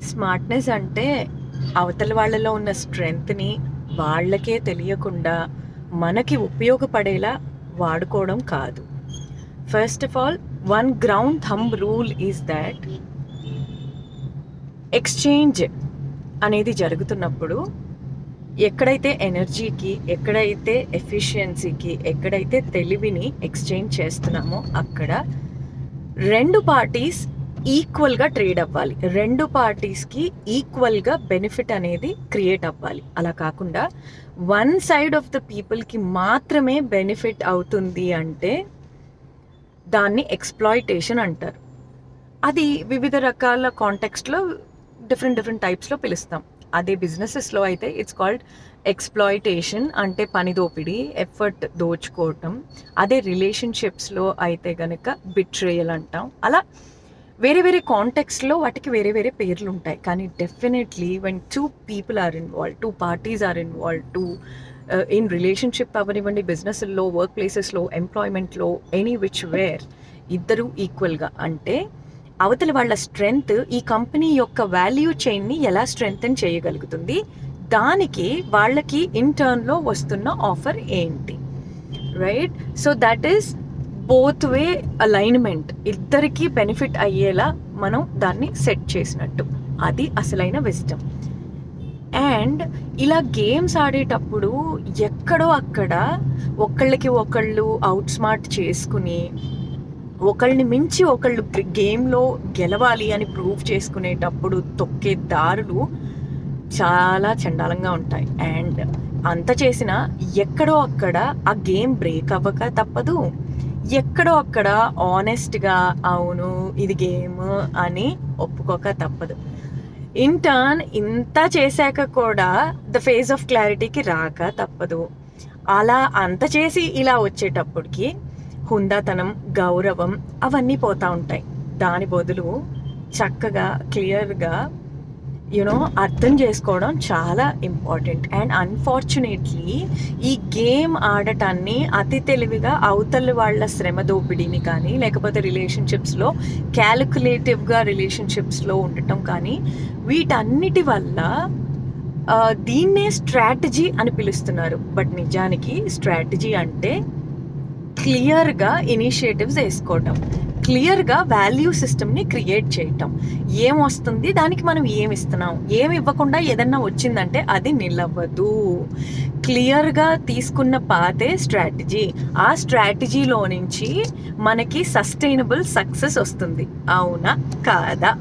Smartness అంటే అవతల వాళ్ళలో ఉన్న స్ట్రెంగ్త్‌ని వాళ్ళకే తెలియకుండా మనకి ఉపయోగపడేలా వాడుకోవడం కాదు. First of all one ground thumb rule is that exchange అనేది జరుగుతున్నప్పుడు ఎక్కడైతే ఎనర్జీకి, ఎక్కడైతే ఎఫిషియన్సీకి, ఎక్కడైతే తెలివిని ఎక్స్‌చేంజ్ చేస్తున్నామో అక్కడ 2 పార్టీస్ ఈక్వల్‌గా ట్రేడ్ అవ్వాలి. 2 పార్టీస్‌కి ఈక్వల్‌గా బెనిఫిట్ అనేది క్రియేట్ అవ్వాలి. అలా కాకుండా వన్ సైడ్ ఆఫ్ ద పీపుల్‌కి మాత్రమే బెనిఫిట్ అవుతుంది అంటే దాన్ని ఎక్స్‌ప్లాయిటేషన్ అంటారు. అది వివిధ రకాల కాంటెక్స్ట్‌లో డిఫరెంట్ టైప్స్‌లో పిలుస్తాం. అదే బిజినెసెస్‌లో అయితే ఇట్స్ కాల్డ్ ఎక్స్‌ప్లాయిటేషన్, అంటే పని దోపిడీ, ఎఫర్ట్ దోచుకోవటం. అదే రిలేషన్‌షిప్స్‌లో అయితే గనక బిట్రేయల్ అంటాం. అలా వేరే కాంటెక్స్ట్‌లో వాటికి వేరే పేర్లు ఉంటాయి. కానీ definitely when 2 people are involved, 2 parties are involved, in relationship అవ్వనివ్వండి, బిజినెస్‌ల్లో, వర్క్ ప్లేసెస్‌లో, ఎంప్లాయ్‌మెంట్‌లో, ఎనీ విచ్ వేర్ ఇద్దరు ఈక్వల్‌గా అంటే అవతల వాళ్ళ స్ట్రెంగ్త్ ఈ కంపెనీ యొక్క వాల్యూ చైన్ని ఎలా స్ట్రెంగ్తెన్ చేయగలుగుతుంది, దానికి వాళ్ళకి ఇన్ టర్న్లో వస్తున్న ఆఫర్ ఏంటి, right? So that is both way alignment. ఇద్దరికి బెనిఫిట్ అయ్యేలా మనం దాన్ని సెట్ చేసినట్టు. అది అసలైన విజ్డమ్. అండ్ ఇలా గేమ్స్ ఆడేటప్పుడు ఎక్కడో అక్కడ ఒకళ్ళకి ఒకళ్ళు అవుట్ స్మార్ట్ చేసుకుని ఒకళ్ళని మించి ఒకళ్ళు గేమ్లో గెలవాలి అని ప్రూవ్ చేసుకునేటప్పుడు తొక్కే దారులు చాలా చండాలంగా ఉంటాయి. అండ్ అంత చేసినా ఎక్కడో అక్కడ ఆ గేమ్ బ్రేక్ అవ్వక తప్పదు. ఎక్కడో అక్కడ ఆనెస్ట్గా అవును ఇది గేమ్ అని ఒప్పుకోక తప్పదు. ఇన్ టర్న్ ఇంత చేశాక కూడా ద ఫేజ్ ఆఫ్ క్లారిటీకి రాక తప్పదు. అలా అంత చేసి ఇలా వచ్చేటప్పటికి హుందాతనం, గౌరవం అవన్నీ పోతూ ఉంటాయి. దాని బదులు చక్కగా క్లియర్గా అర్థం చేసుకోవడం చాలా ఇంపార్టెంట్. అండ్ అన్ఫార్చునేట్లీ ఈ గేమ్ ఆడటాన్ని అతి తెలివిగా అవతల వాళ్ళ శ్రమ దోపిడీని కానీ, లేకపోతే రిలేషన్షిప్స్లో క్యాలిక్యులేటివ్గా రిలేషన్షిప్స్లో ఉండటం కానీ, వీటన్నిటి వల్ల దీన్నే స్ట్రాటజీ అని పిలుస్తున్నారు. బట్ నిజానికి స్ట్రాటజీ అంటే క్లియర్గా ఇనిషియేటివ్స్ వేసుకోవటం, క్లియర్గా వాల్యూ సిస్టమ్ని క్రియేట్ చేయటం. ఏమొస్తుంది, దానికి మనం ఏమి ఇస్తున్నాం, ఏమి ఇవ్వకుండా ఏదన్నా వచ్చిందంటే అది నిలవదు. క్లియర్గా తీసుకున్న పాతే స్ట్రాటజీ. ఆ స్ట్రాటజీలో నుంచి మనకి సస్టైనబుల్ సక్సెస్ వస్తుంది. అవునా కాదా?